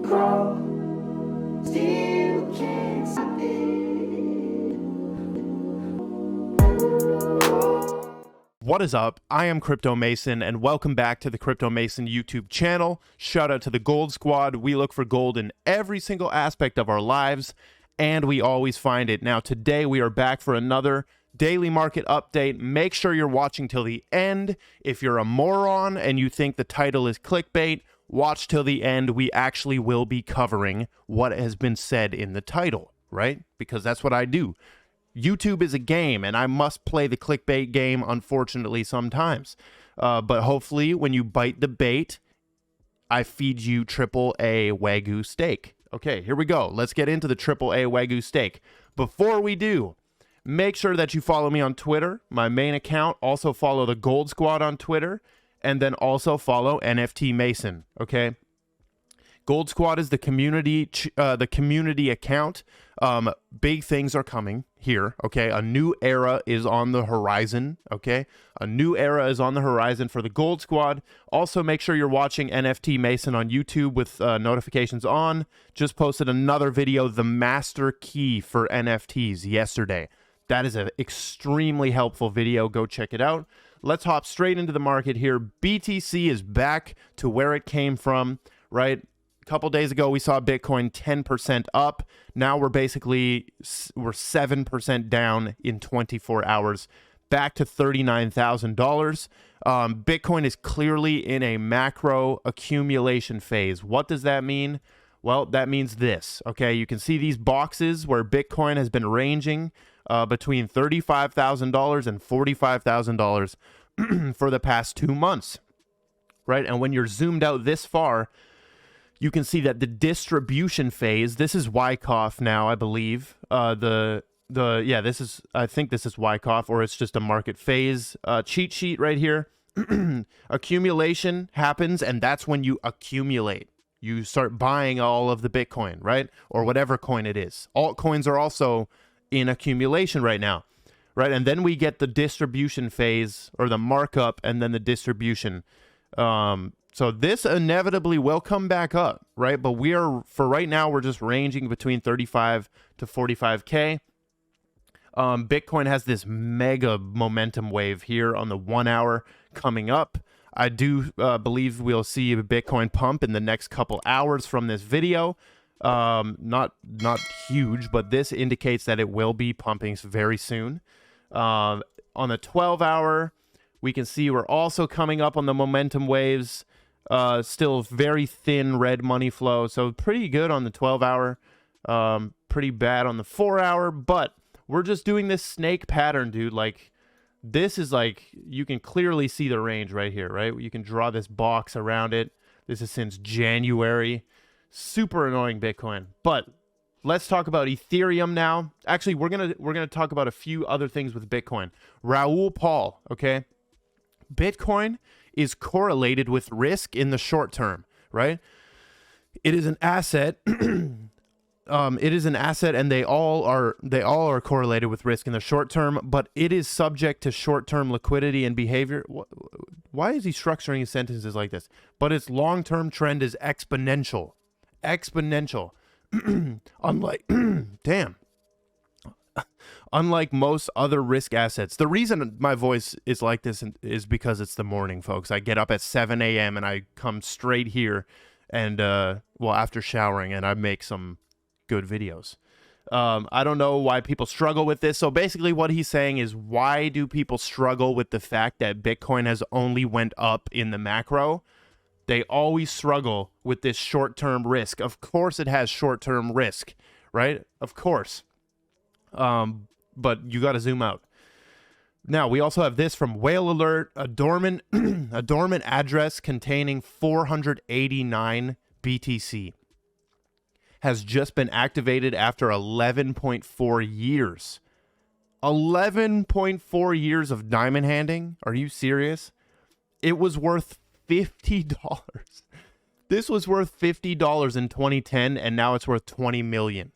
grow, still can't stop it. What is up? I am Crypto Mason, and welcome back to the Crypto Mason YouTube channel. Shout out to the Gold Squad. We look for gold in every single aspect of our lives, and we always find it. Now, today we are back for another daily market update. Make sure you're watching till the end. If you're a moron and you think the title is clickbait, watch till the end. We actually will be covering what has been said in the title, right? Because that's what I do. YouTube is a game, and I must play the clickbait game, unfortunately, sometimes. But hopefully, when you bite the bait, I feed you AAA Wagyu steak. Okay, here we go. Let's get into the AAA Wagyu steak. Before we do, make sure that you follow me on Twitter, my main account. Also follow the Gold Squad on Twitter, and then also follow NFT Mason, okay? Gold Squad is the community account. Big things are coming here, okay? A new era is on the horizon, okay? A new era is on the horizon for the Gold Squad. Also, make sure you're watching NFT Mason on YouTube with notifications on. Just posted another video, the master key for NFTs, yesterday. That is an extremely helpful video. Go check it out. Let's hop straight into the market here. BTC is back to where it came from, right? Couple days ago, we saw Bitcoin 10% up. Now we're 7% down in 24 hours, back to $39,000. Bitcoin is clearly in a macro accumulation phase. What does that mean? Well, that means this, okay? You can see these boxes where Bitcoin has been ranging between $35,000 and $45,000 for the past 2 months, right? And when you're zoomed out this far, you can see that the distribution phase, this is Wyckoff now, I believe. I think this is Wyckoff, or it's just a market phase cheat sheet right here. Accumulation happens, and that's when you accumulate. You start buying all of the Bitcoin, right? Or whatever coin it is. Altcoins are also in accumulation right now, right? And then we get the distribution phase, or the markup, and then the distribution. So this inevitably will come back up, right? But for right now, we're just ranging between 35 to 45K. Bitcoin has this mega momentum wave here on the 1 hour coming up. I do believe we'll see a Bitcoin pump in the next couple hours from this video. Not huge, but this indicates that it will be pumping very soon. On the 12 hour, we can see we're also coming up on the momentum waves. Still very thin red money flow, so pretty good on the 12 hour, pretty bad on the 4 hour, but we're just doing this snake pattern, dude. Like, this is like, you can clearly see the range right here, right? You can draw this box around it. This is since January. Super annoying Bitcoin. But let's talk about Ethereum now. Actually, we're gonna talk about a few other things with Bitcoin. Raoul Pal, okay? Bitcoin is correlated with risk in the short term, right? It is an asset. It is an asset, and they all are correlated with risk in the short term, but it is subject to short-term liquidity and behavior. Why is he structuring his sentences like this? But its long-term trend is exponential. Exponential. Unlike, damn. Unlike most other risk assets. The reason my voice is like this is because it's the morning, folks. I get up at 7 a.m. and I come straight here and, after showering, and I make some good videos. I don't know why people struggle with this. So basically what he's saying is, why do people struggle with the fact that Bitcoin has only went up in the macro? They always struggle with this short-term risk. Of course it has short-term risk, right? Of course. But you got to zoom out. Now, we also have this from Whale Alert, a dormant address containing 489 BTC has just been activated after 11.4 years. 11.4 years of diamond handing? Are you serious? It was worth $50. This was worth $50 in 2010, and now it's worth $20 million.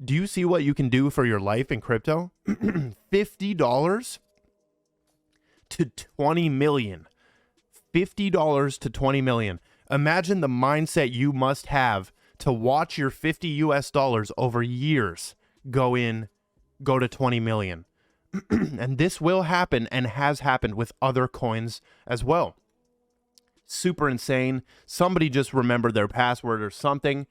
Do you see what you can do for your life in crypto? $50 to $20 million. $50 to $20 million. Imagine the mindset you must have to watch your 50 US dollars over years go to 20 million. And this will happen and has happened with other coins as well. Super insane. Somebody just remembered their password or something.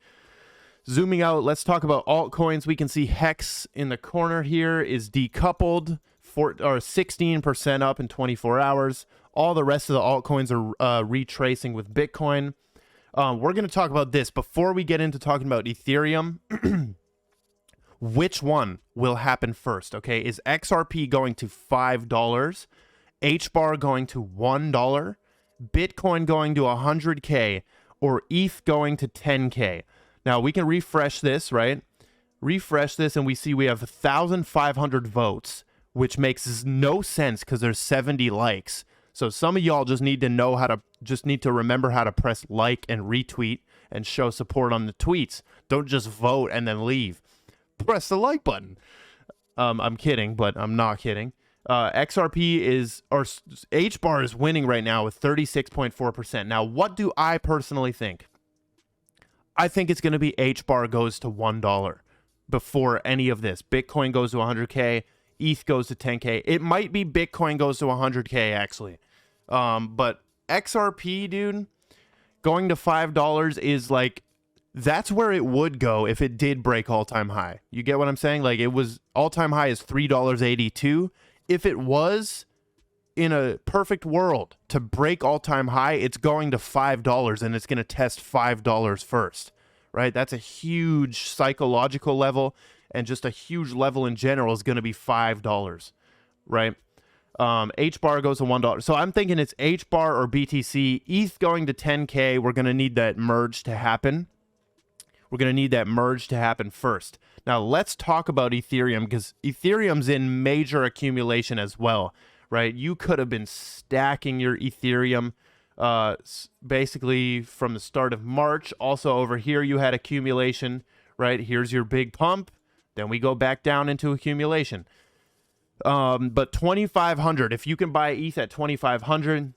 Zooming out, let's talk about altcoins. We can see Hex in the corner here is decoupled, 16% up in 24 hours. All the rest of the altcoins are retracing with Bitcoin. We're going to talk about this before we get into talking about Ethereum. Which one will happen first? Okay, is XRP going to $5, Hbar going to $1, Bitcoin going to 100K, or ETH going to 10K? Now we can refresh this, right? Refresh this, and we see we have 1,500 votes, which makes no sense because there's 70 likes. So some of y'all just need to remember how to press like and retweet and show support on the tweets. Don't just vote and then leave. Press the like button. I'm kidding, but I'm not kidding. XRP Hbar is winning right now with 36.4%. Now, what do I personally think? I think it's going to be Hbar goes to $1 before any of this. Bitcoin goes to 100K. ETH goes to 10K. It might be Bitcoin goes to 100K actually. But XRP, dude, going to $5 is like, that's where it would go if it did break all-time high. You get what I'm saying? Like, it was all-time high is $3.82. If it was in a perfect world to break all-time high, it's going to $5 and it's going to test $5 first, right? That's a huge psychological level, and just a huge level in general is going to be $5, right? Hbar goes to $1. So I'm thinking it's Hbar or BTC. ETH going to 10K. We're going to need that merge to happen. We're going to need that merge to happen first. Now, let's talk about Ethereum, because Ethereum's in major accumulation as well, right? You could have been stacking your Ethereum basically from the start of March. Also over here, you had accumulation, right? Here's your big pump. Then we go back down into accumulation. But 2,500, if you can buy ETH at 2,500,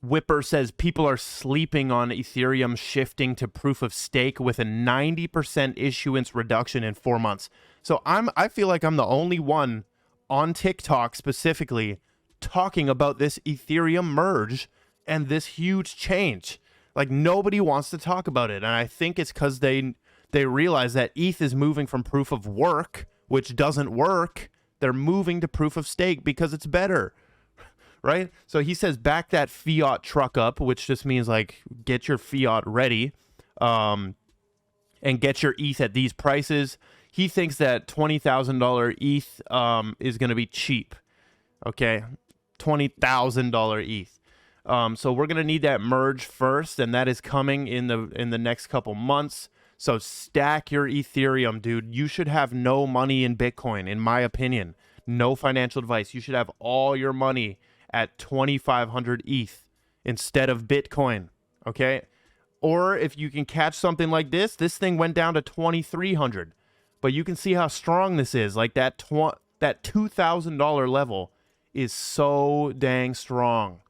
Whipper says people are sleeping on Ethereum shifting to proof of stake with a 90% issuance reduction in 4 months. So I feel like I'm the only one on TikTok specifically talking about this Ethereum merge and this huge change. Like, nobody wants to talk about it. And I think it's because they realize that ETH is moving from proof of work, which doesn't work. They're moving to proof of stake because it's better. Right? So he says back that fiat truck up, which just means like get your fiat ready and get your ETH at these prices. He thinks that $20,000 ETH is going to be cheap. Okay? $20,000 ETH. So we're going to need that merge first, and that is coming in the next couple months. So stack your Ethereum, dude. You should have no money in Bitcoin, in my opinion. No financial advice. You should have all your money at 2,500 ETH instead of Bitcoin, okay? Or if you can catch something like this thing went down to 2,300. But you can see how strong this is. Like that $2,000 level is so dang strong,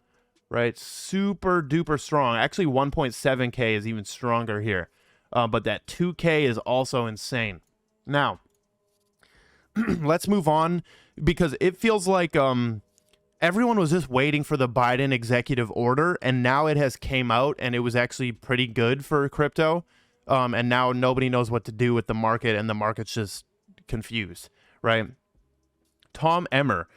right? Super duper strong. Actually, 1.7K is even stronger here. But that 2K is also insane. Now, let's move on, because it feels like everyone was just waiting for the Biden executive order, and now it has came out, and it was actually pretty good for crypto. And now nobody knows what to do with the market, and the market's just confused, right? Tom Emmer.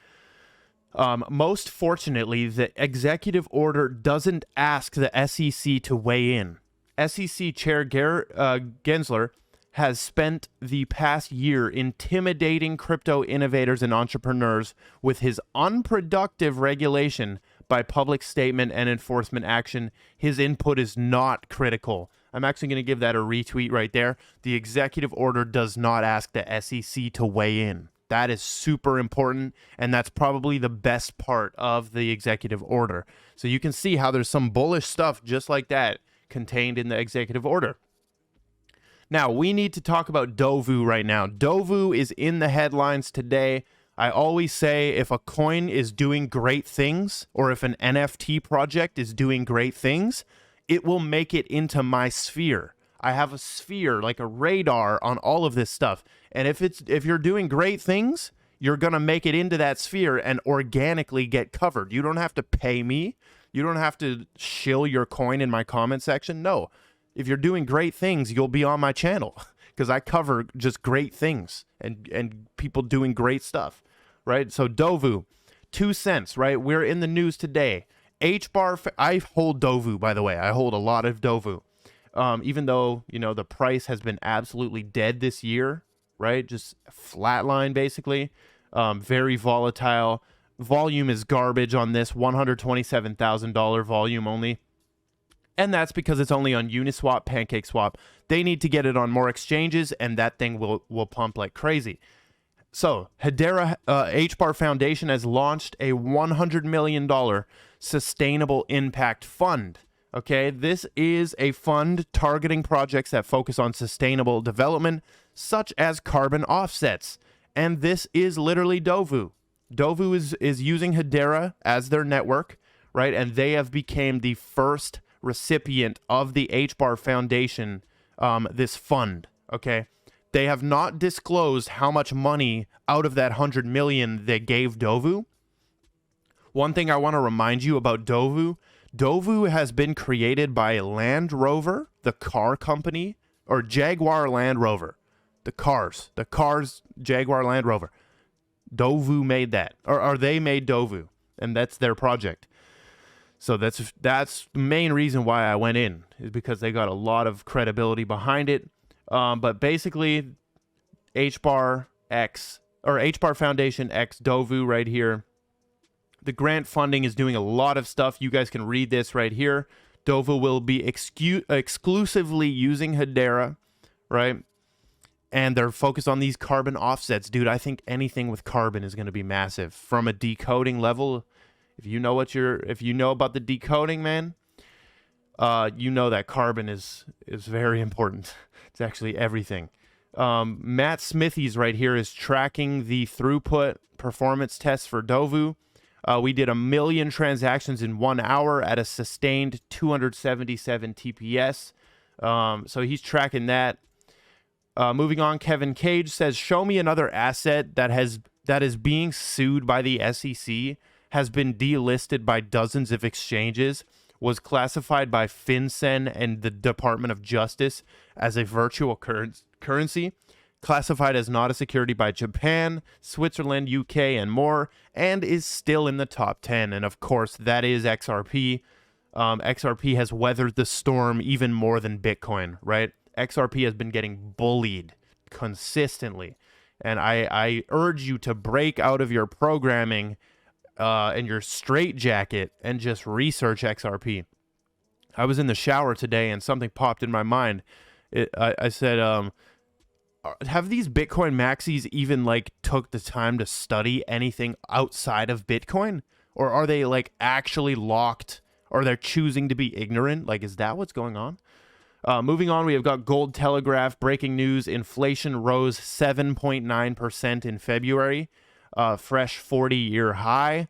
Most fortunately, the executive order doesn't ask the SEC to weigh in. SEC Chair Gensler has spent the past year intimidating crypto innovators and entrepreneurs with his unproductive regulation by public statement and enforcement action. His input is not critical. I'm actually going to give that a retweet right there. The executive order does not ask the SEC to weigh in. That is super important, and that's probably the best part of the executive order. So you can see how there's some bullish stuff just like that contained in the executive order. Now, we need to talk about Dovu right now. Dovu is in the headlines today. I always say if a coin is doing great things, or if an NFT project is doing great things, it will make it into my sphere. I have a sphere, like a radar on all of this stuff. And if you're doing great things, you're going to make it into that sphere and organically get covered. You don't have to pay me. You don't have to shill your coin in my comment section. No. If you're doing great things, you'll be on my channel because I cover just great things and people doing great stuff, right? So Dovu, 2 cents, right? We're in the news today. Hbar, I hold Dovu, by the way. I hold a lot of Dovu. Even though, you know, the price has been absolutely dead this year, right? Just flatline, basically. Very volatile. Volume is garbage on this, $127,000 volume only. And that's because it's only on Uniswap, PancakeSwap. They need to get it on more exchanges, and that thing will pump like crazy. So, Hedera Hbar Foundation has launched a $100 million sustainable impact fund. Okay, this is a fund targeting projects that focus on sustainable development, such as carbon offsets. And this is literally Dovu. Dovu is using Hedera as their network, right? And they have become the first recipient of the Hbar Foundation, this fund, okay? They have not disclosed how much money out of that 100 million they gave Dovu. One thing I want to remind you about Dovu, Dovu has been created by Land Rover, the car company, or Jaguar Land Rover, the cars, Jaguar Land Rover. Dovu made that, or they made Dovu, and that's their project. So that's the main reason why I went in, is because they got a lot of credibility behind it. But basically, Hbar Foundation X Dovu right here. The grant funding is doing a lot of stuff. You guys can read this right here. Dovu will be exclusively using Hedera, right? And they're focused on these carbon offsets. Dude, I think anything with carbon is going to be massive. From a decoding level, if you know about the decoding, man, you know that carbon is very important. It's actually everything. Matt Smithies right here is tracking the throughput performance tests for Dovu. We did 1 million transactions in 1 hour at a sustained 277 TPS. So he's tracking that. Moving on, Kevin Cage says, show me another asset that is being sued by the SEC, has been delisted by dozens of exchanges, was classified by FinCEN and the Department of Justice as a virtual currency, classified as not a security by Japan, Switzerland, UK, and more, and is still in the top 10. And of course, that is XRP. XRP has weathered the storm even more than Bitcoin, right? XRP has been getting bullied consistently. And I urge you to break out of your programming and your straitjacket and just research XRP. I was in the shower today and something popped in my mind. I said, have these Bitcoin maxis even like took the time to study anything outside of Bitcoin? Or are they like actually locked, or they're choosing to be ignorant? Like, is that what's going on? Moving on, we have got Gold Telegraph, breaking news. Inflation rose 7.9% in February, fresh 40-year high.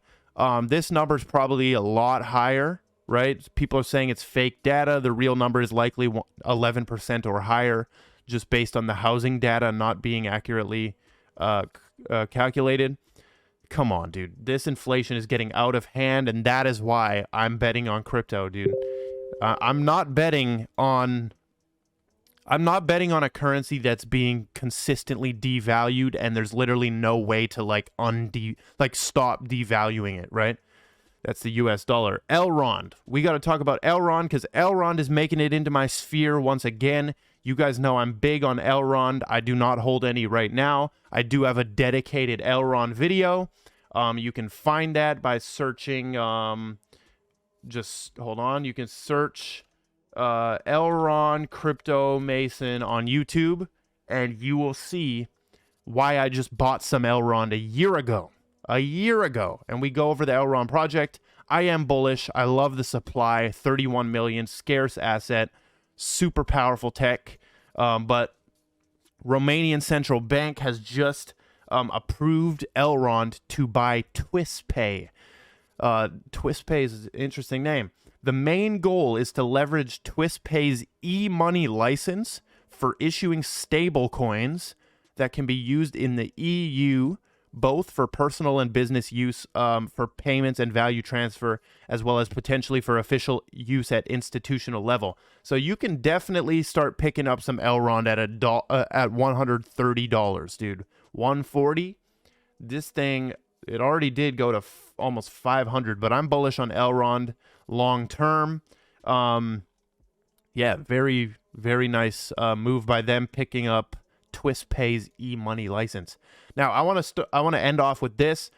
This number is probably a lot higher, right? People are saying it's fake data. The real number is likely 11% or higher, just based on the housing data not being accurately calculated. Come on, dude. This inflation is getting out of hand, and that is why I'm betting on crypto, dude. I'm not betting on a currency that's being consistently devalued and there's literally no way to stop devaluing it, right? That's the US dollar. Elrond. We got to talk about Elrond because Elrond is making it into my sphere once again. You guys know I'm big on Elrond. I do not hold any right now. I do have a dedicated Elrond video. You can find that by searching... just hold on. You can search Elrond Crypto Mason on YouTube, and you will see why I just bought some Elrond a year ago. And we go over the Elrond project. I am bullish. I love the supply. 31 million, scarce asset, super powerful tech. But Romanian Central Bank has just approved Elrond to buy TwistPay. TwistPay is an interesting name. The main goal is to leverage TwistPay's e-money license for issuing stable coins that can be used in the EU, both for personal and business use, for payments and value transfer, as well as potentially for official use at institutional level. So you can definitely start picking up some Elrond at $130, dude. $140. This thing, it already did go to almost 500, but I'm bullish on Elrond long term. Yeah, very, very nice move by them picking up TwistPay's e-money license. Now, I want to end off with this.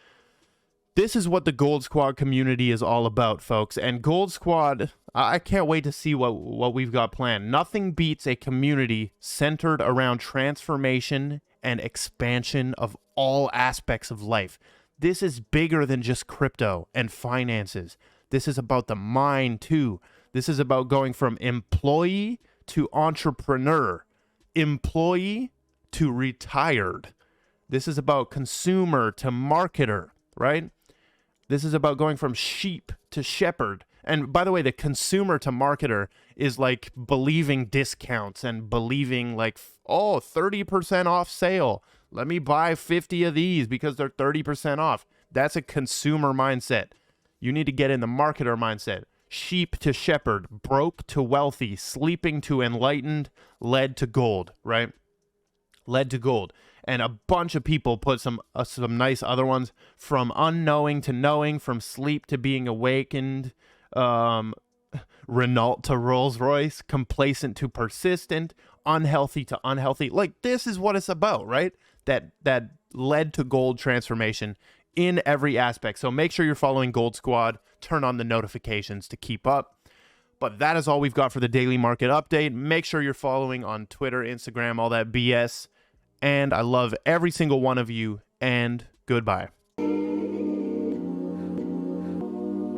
This is what the Gold Squad community is all about, folks. And Gold Squad, I can't wait to see what we've got planned. Nothing beats a community centered around transformation and expansion of all aspects of life. This is bigger than just crypto and finances. This is about the mind, too. This is about going from employee to entrepreneur, employee to retired. This is about consumer to marketer, right? This is about going from sheep to shepherd. And by the way, the consumer to marketer is like believing discounts and believing like, oh, 30% off sale. Let me buy 50 of these because they're 30% off. That's a consumer mindset. You need to get in the marketer mindset. Sheep to shepherd, broke to wealthy, sleeping to enlightened, led to gold, right? Led to gold. And a bunch of people put some nice other ones, from unknowing to knowing, from sleep to being awakened, Renault to Rolls Royce, complacent to persistent, unhealthy to unhealthy. Like, this is what it's about, right? That led to gold transformation in every aspect. So make sure you're following Gold Squad. Turn on the notifications to keep up. But that is all we've got for the daily market update. Make sure you're following on Twitter, Instagram, all that BS. And I love every single one of you. And goodbye.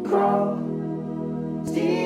Crawl, steal.